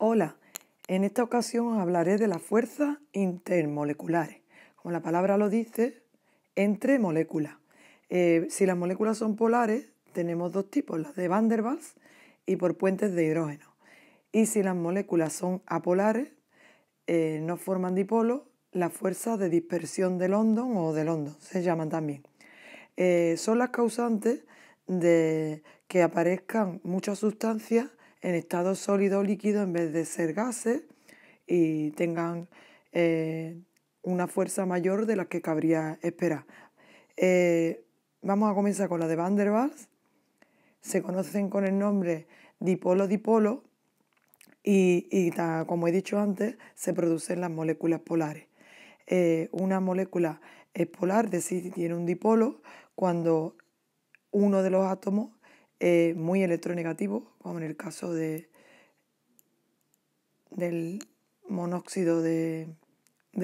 Hola, en esta ocasión os hablaré de las fuerzas intermoleculares. Como la palabra lo dice, entre moléculas. Si las moléculas son polares, tenemos dos tipos, las de Van der Waals y por puentes de hidrógeno. Y si las moléculas son apolares, no forman dipolos, las fuerzas de dispersión de London o de London se llaman también. Son las causantes de que aparezcan muchas sustancias en estado sólido o líquido en vez de ser gases y tengan una fuerza mayor de la que cabría esperar. Vamos a comenzar con la de Van der Waals. Se conocen con el nombre dipolo-dipolo y como he dicho antes, se producen las moléculas polares. Una molécula es polar, es decir, tiene un dipolo, cuando uno de los átomos es muy electronegativo, como en el caso del monóxido de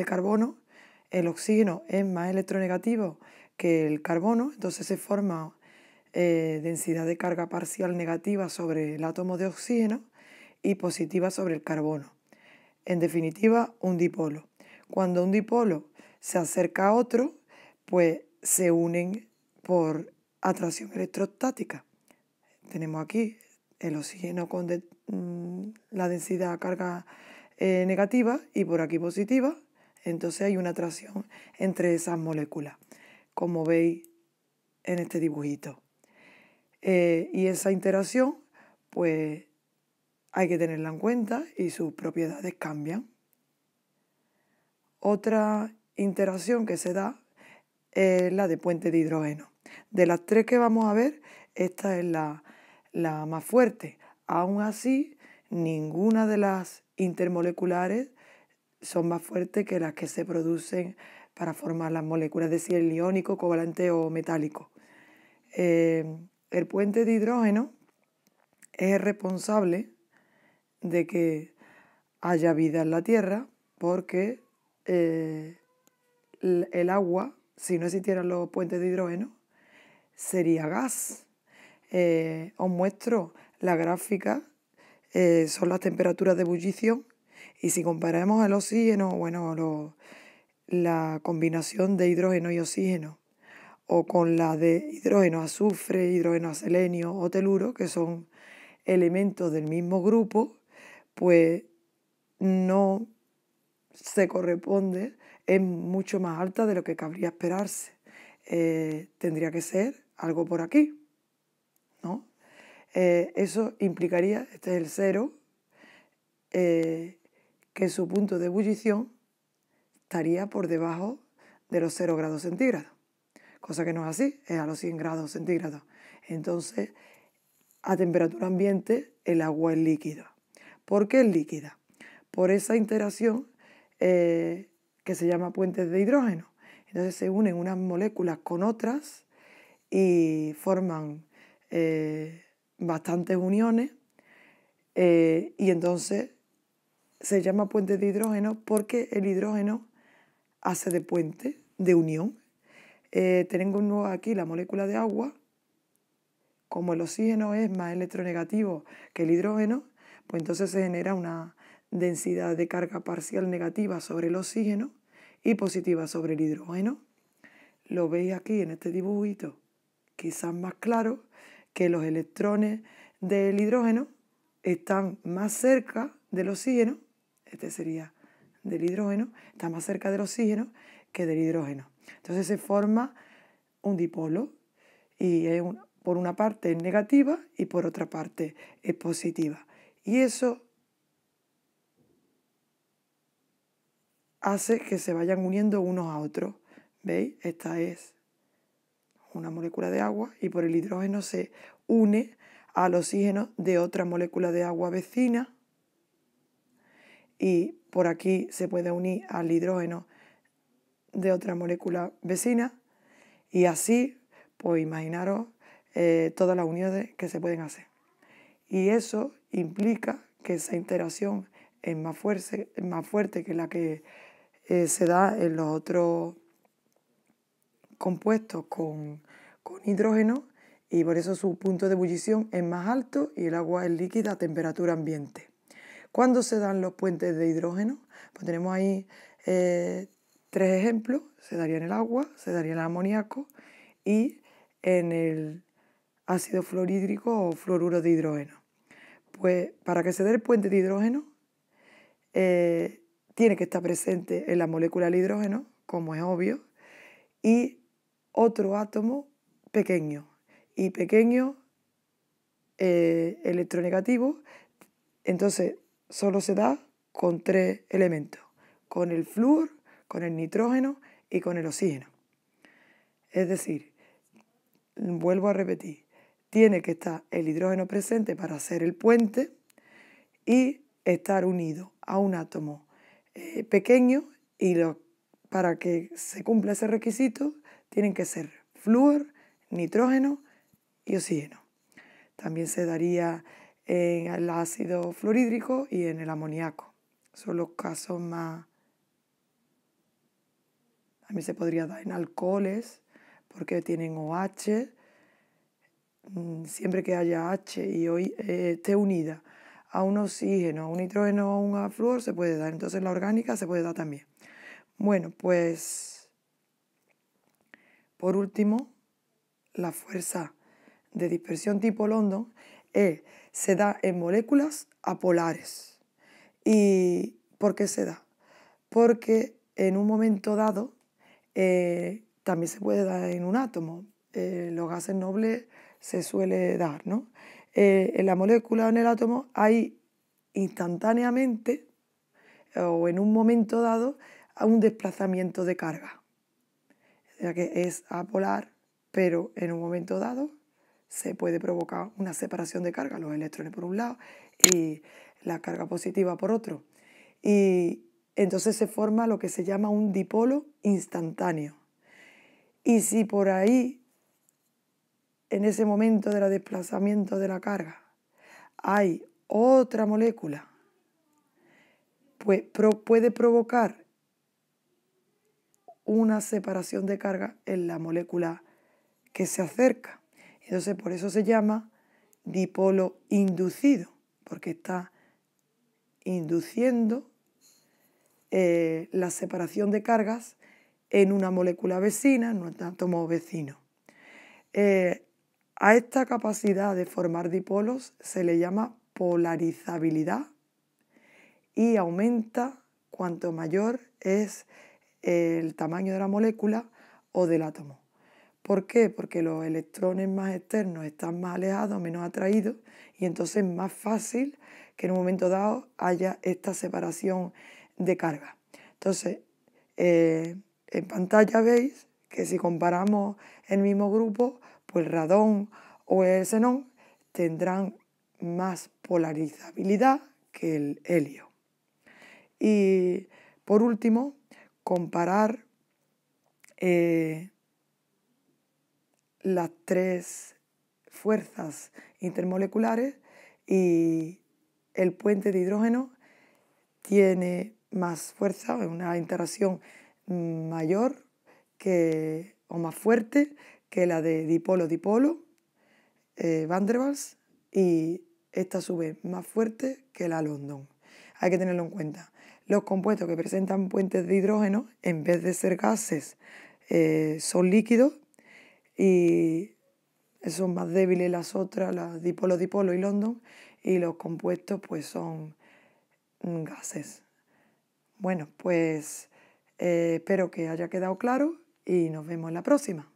carbono. El oxígeno es más electronegativo que el carbono, entonces se forma densidad de carga parcial negativa sobre el átomo de oxígeno y positiva sobre el carbono. En definitiva, un dipolo. Cuando un dipolo se acerca a otro, pues se unen por atracción electrostática. Tenemos aquí el oxígeno con la densidad carga negativa y por aquí positiva, entonces hay una atracción entre esas moléculas, como veis en este dibujito. Y esa interacción, pues hay que tenerla en cuenta y sus propiedades cambian. Otra interacción que se da es la de puente de hidrógeno. De las tres que vamos a ver, esta es la más fuerte. Aún así, ninguna de las intermoleculares son más fuertes que las que se producen para formar las moléculas, es decir, el iónico, covalente o metálico. El puente de hidrógeno es el responsable de que haya vida en la Tierra porque el agua, si no existieran los puentes de hidrógeno, sería gas. Os muestro la gráfica, son las temperaturas de ebullición y si comparamos el oxígeno, bueno, la combinación de hidrógeno y oxígeno o con la de hidrógeno, azufre, hidrógeno, selenio o teluro, que son elementos del mismo grupo, pues no se corresponde, es mucho más alta de lo que cabría esperarse. Tendría que ser algo por aquí, ¿no? Eso implicaría, este es el cero, que su punto de ebullición estaría por debajo de los 0 grados centígrados, cosa que no es así, es a los 100 grados centígrados. Entonces, a temperatura ambiente, el agua es líquida. ¿Por qué es líquida? Por esa interacción que se llama puentes de hidrógeno. Entonces se unen unas moléculas con otras y forman bastantes uniones y entonces se llama puente de hidrógeno porque el hidrógeno hace de puente, de unión. Tenemos aquí la molécula de agua. Como el oxígeno es más electronegativo que el hidrógeno, pues entonces se genera una densidad de carga parcial negativa sobre el oxígeno y positiva sobre el hidrógeno. Lo veis aquí en este dibujito, quizás más claro, que los electrones del hidrógeno están más cerca del oxígeno, este sería del hidrógeno, está más cerca del oxígeno que del hidrógeno. Entonces se forma un dipolo y por una parte es negativa y por otra parte es positiva. Y eso hace que se vayan uniendo unos a otros. ¿Veis? Esta es una molécula de agua y por el hidrógeno se une al oxígeno de otra molécula de agua vecina y por aquí se puede unir al hidrógeno de otra molécula vecina y así, pues imaginaros todas las uniones que se pueden hacer. Y eso implica que esa interacción es más fuerte que la que se da en los otros compuestos con hidrógeno y por eso su punto de ebullición es más alto y el agua es líquida a temperatura ambiente. ¿Cuándo se dan los puentes de hidrógeno? Pues tenemos ahí 3 ejemplos. Se daría en el agua, se daría en el amoníaco y en el ácido fluorhídrico o fluoruro de hidrógeno. Pues para que se dé el puente de hidrógeno, tiene que estar presente en la molécula del hidrógeno, como es obvio, y otro átomo pequeño. Y pequeño electronegativo, entonces solo se da con 3 elementos, con el flúor, con el nitrógeno y con el oxígeno. Es decir, vuelvo a repetir, tiene que estar el hidrógeno presente para hacer el puente y estar unido a un átomo pequeño, y para que se cumpla ese requisito tienen que ser flúor, nitrógeno y oxígeno. También se daría en el ácido fluorhídrico y en el amoníaco. Son los casos más... También se podría dar en alcoholes porque tienen OH. Siempre que haya H y esté unida a un oxígeno, a un nitrógeno o a un flúor se puede dar. Entonces la orgánica se puede dar también. Bueno, pues por último, la fuerza de dispersión tipo London se da en moléculas apolares. ¿Y por qué se da? Porque en un momento dado también se puede dar en un átomo. Los gases nobles se suele dar, ¿no? En la molécula o en el átomo hay instantáneamente o en un momento dado un desplazamiento de carga. O sea que es apolar, pero en un momento dado se puede provocar una separación de carga, los electrones por un lado y la carga positiva por otro. Y entonces se forma lo que se llama un dipolo instantáneo. Y si por ahí, en ese momento del desplazamiento de la carga, hay otra molécula, pues puede provocar una separación de carga en la molécula que se acerca. Entonces por eso se llama dipolo inducido, porque está induciendo la separación de cargas en una molécula vecina, en un átomo vecino. A esta capacidad de formar dipolos se le llama polarizabilidad y aumenta cuanto mayor es el tamaño de la molécula o del átomo. ¿Por qué? Porque los electrones más externos están más alejados, menos atraídos, y entonces es más fácil que en un momento dado haya esta separación de carga. Entonces, en pantalla veis que si comparamos el mismo grupo, pues el radón o el xenón tendrán más polarizabilidad que el helio. Y por último, comparar las 3 fuerzas intermoleculares, y el puente de hidrógeno tiene más fuerza, una interacción mayor o más fuerte que la de dipolo-dipolo, Van der Waals, y esta a su vez más fuerte que la London. Hay que tenerlo en cuenta. Los compuestos que presentan puentes de hidrógeno, en vez de ser gases, son líquidos, y son más débiles las otras, las dipolo-dipolo y London, y los compuestos pues son gases. Bueno, pues espero que haya quedado claro y nos vemos en la próxima.